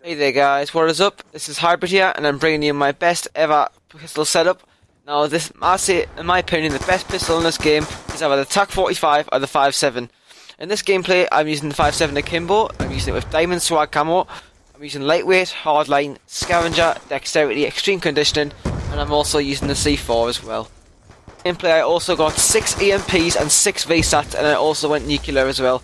Hey there guys, what is up? This is Hybrid here, and I'm bringing you my best ever pistol setup. Now this, I say, in my opinion, the best pistol in this game is either the TAC-45 or the 5.7. In this gameplay, I'm using the 5.7 Akimbo. I'm using it with Diamond Swag Camo. I'm using lightweight, hardline, scavenger, dexterity, extreme conditioning, and I'm also using the C4 as well. In play, I also got 6 EMPs and 6 VSATs, and I also went nuclear as well.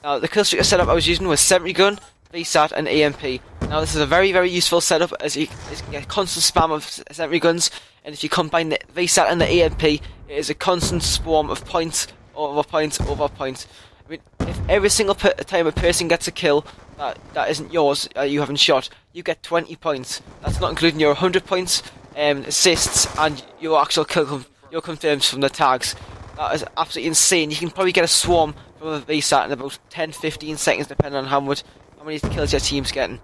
Now the killstreaker setup I was using was sentry gun, VSAT and EMP. Now this is a very useful setup as you get constant spam of sentry guns, and if you combine the VSAT and the EMP, it is a constant swarm of points over points over points. I mean, if every single time a person gets a kill that isn't yours, you haven't shot, you get 20 points. That's not including your 100 points, assists, and your actual kill, your confirms from the tags. That is absolutely insane. You can probably get a swarm from a VSAT in about 10-15 seconds, depending on how many kills your team's getting.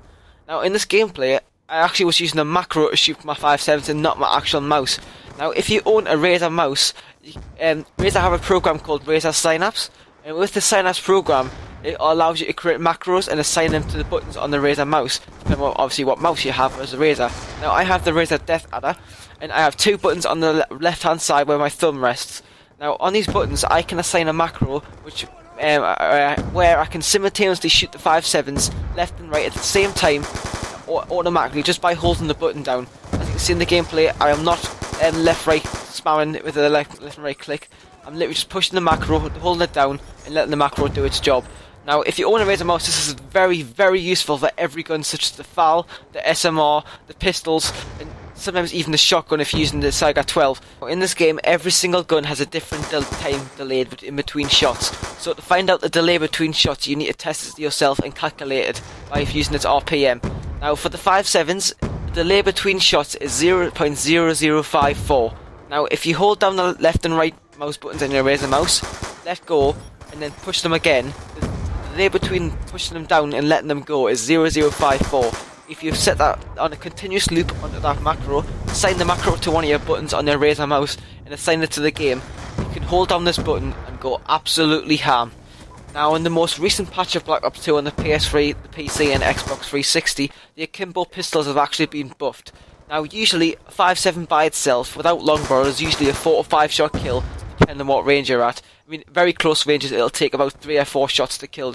Now in this gameplay, I actually was using a macro to shoot my 5.7 and not my actual mouse. Now if you own a Razer mouse, Razer have a program called Razer Synapse, and with the Synapse program, it allows you to create macros and assign them to the buttons on the Razer mouse, depending on obviously what mouse you have as a Razer. Now I have the Razer Death Adder, and I have 2 buttons on the left hand side where my thumb rests. Now on these buttons I can assign a macro which where I can simultaneously shoot the 5.7s left and right at the same time, or automatically, just by holding the button down. As you can see in the gameplay, I am not left-right spamming with the left and right click. I'm literally just pushing the macro, holding it down, and letting the macro do its job. Now, if you own a Razer mouse, this is very useful for every gun, such as the FAL, the SMR, the pistols, and sometimes even the shotgun if you're using the Saiga 12. In this game, every single gun has a different time delayed in between shots. So to find out the delay between shots, you need to test it yourself and calculate it by using its RPM. Now for the 5.7s, the delay between shots is 0.0054. Now if you hold down the left and right mouse buttons on your Razer mouse, let go, and then push them again, the delay between pushing them down and letting them go is 0.054. If you set that on a continuous loop onto that macro, assign the macro to one of your buttons on your Razer mouse and assign it to the game, you can hold down this button and go absolutely ham. Now in the most recent patch of Black Ops 2 on the PS3, the PC and Xbox 360, the Akimbo pistols have actually been buffed. Now usually 5.7 by itself, without long barrel, is usually a 4 or 5 shot kill, depending on what range you're at. I mean, very close ranges it'll take about 3 or 4 shots to kill,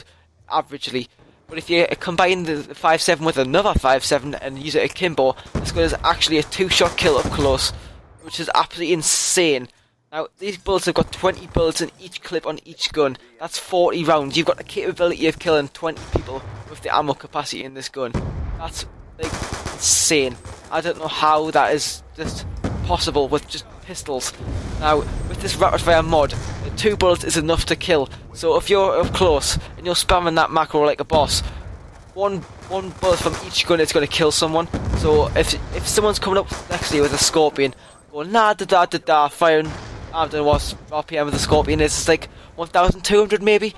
averagely. But if you combine the 5.7 with another 5.7 and use it Akimbo, this gun is actually a 2-shot kill up close, which is absolutely insane. Now, these bullets have got 20 bullets in each clip on each gun. That's 40 rounds. You've got the capability of killing 20 people with the ammo capacity in this gun. That's, like, insane. I don't know how that is just possible with just pistols. Now, with this rapid fire mod, 2 bullets is enough to kill. So if you're up close and you're spamming that macro like a boss, one bullet from each gun is going to kill someone. So if someone's coming up next to you with a Scorpion, going da da da da da, firing, I don't know what RPM of the Scorpion is, it's like 1,200 maybe.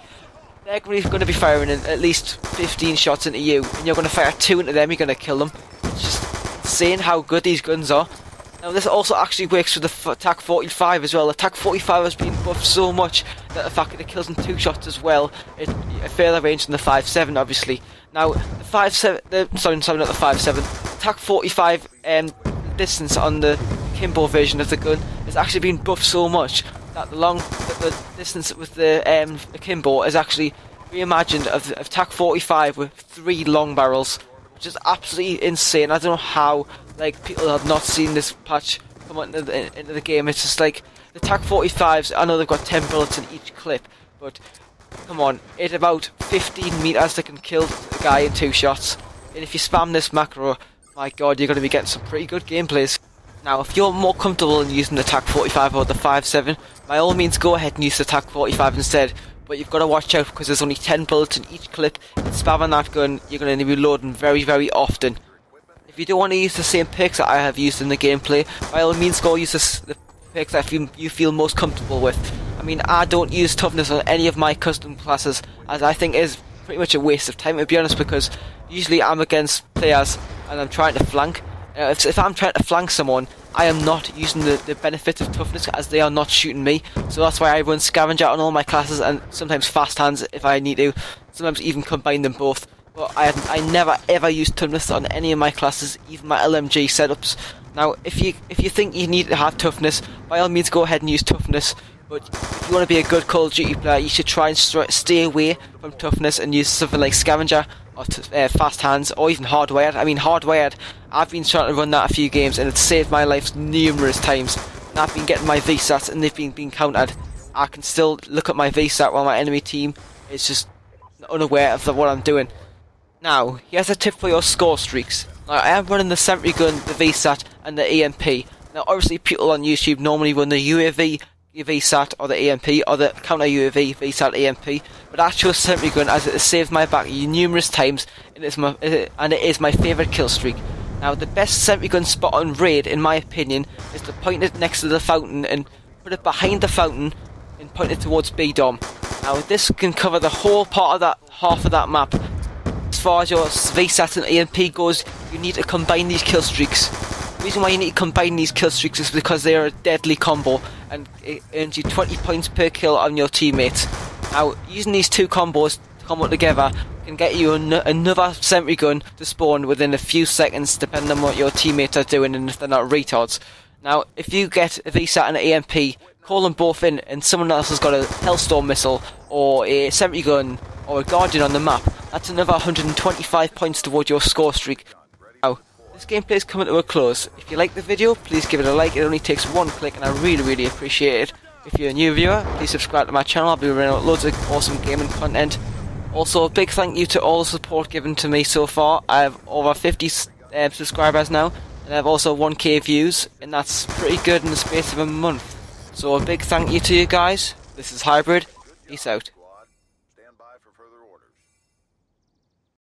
They're going to be firing in at least 15 shots into you, and you're going to fire 2 into them, you're going to kill them. It's just insane how good these guns are. Now this also actually works for the TAC-45 as well. The TAC-45 has been buffed so much that the fact that it kills in 2 shots as well, it a further range than the 5.7 obviously. Now the 5.7, sorry not the 5.7, the TAC-45 distance on the Akimbo version of the gun has actually been buffed so much that the distance with the Akimbo is actually reimagined of TAC-45 with 3 long barrels, which is absolutely insane. I don't know how people have not seen this patch come into the game. It's just like the TAC-45s, I know they've got 10 bullets in each clip, but come on, at about 15 meters they can kill a guy in 2 shots. And if you spam this macro, my god, you're going to be getting some pretty good gameplays. Now if you're more comfortable in using the TAC-45 or the 5.7, by all means go ahead and use the TAC-45 instead. But you've got to watch out because there's only 10 bullets in each clip, and spamming that gun, you're going to be reloading very often. If you don't want to use the same picks that I have used in the gameplay, by all means go use the picks that you feel most comfortable with. I mean, I don't use toughness on any of my custom classes, as I think it is pretty much a waste of time, to be honest, because usually I'm against players and I'm trying to flank. If I'm trying to flank someone, I am not using the benefit of toughness, as they are not shooting me. So that's why I run scavenger on all my classes, and sometimes fast hands if I need to. Sometimes even combine them both. but I never ever used toughness on any of my classes, even my LMG setups. Now, if you think you need to have toughness, by all means go ahead and use toughness. But if you want to be a good Call of Duty player, you should try and stay away from toughness and use something like Scavenger or Fast Hands or even Hardwired. I mean, Hardwired, I've been trying to run that a few games and it's saved my life numerous times. And I've been getting my VSATs and they've been being countered. I can still look at my VSAT while my enemy team is just unaware of what I'm doing. Now, here's a tip for your score streaks. Now, I am running the sentry gun, the VSAT and the EMP. Now, obviously people on YouTube normally run the UAV VSAT or the EMP or the counter UAV VSAT EMP, but actual sentry gun, as it has saved my back numerous times, and it is my favourite kill streak. Now, the best sentry gun spot on raid, in my opinion, is to point it next to the fountain and put it behind the fountain and point it towards B Dom. Now, this can cover the whole part of that half of that map. As far as your VSAT and EMP goes, you need to combine these kill streaks. The reason why you need to combine these kill streaks is because they are a deadly combo and it earns you 20 points per kill on your teammates. Now, using these two combos to combo together can get you another sentry gun to spawn within a few seconds, depending on what your teammates are doing and if they're not retards. Now, if you get a VSAT and an EMP, call them both in and someone else has got a Hellstorm missile or a sentry gun or a Guardian on the map, that's another 125 points towards your score streak. Now, this gameplay is coming to a close. If you like the video, please give it a like. It only takes one click and I really appreciate it. If you're a new viewer, please subscribe to my channel. I'll be bringing out loads of awesome gaming content. Also, a big thank you to all the support given to me so far. I have over 50 subscribers now, and I have also 1k views, and that's pretty good in the space of a month. So a big thank you to you guys. This is Hybrid. Peace out.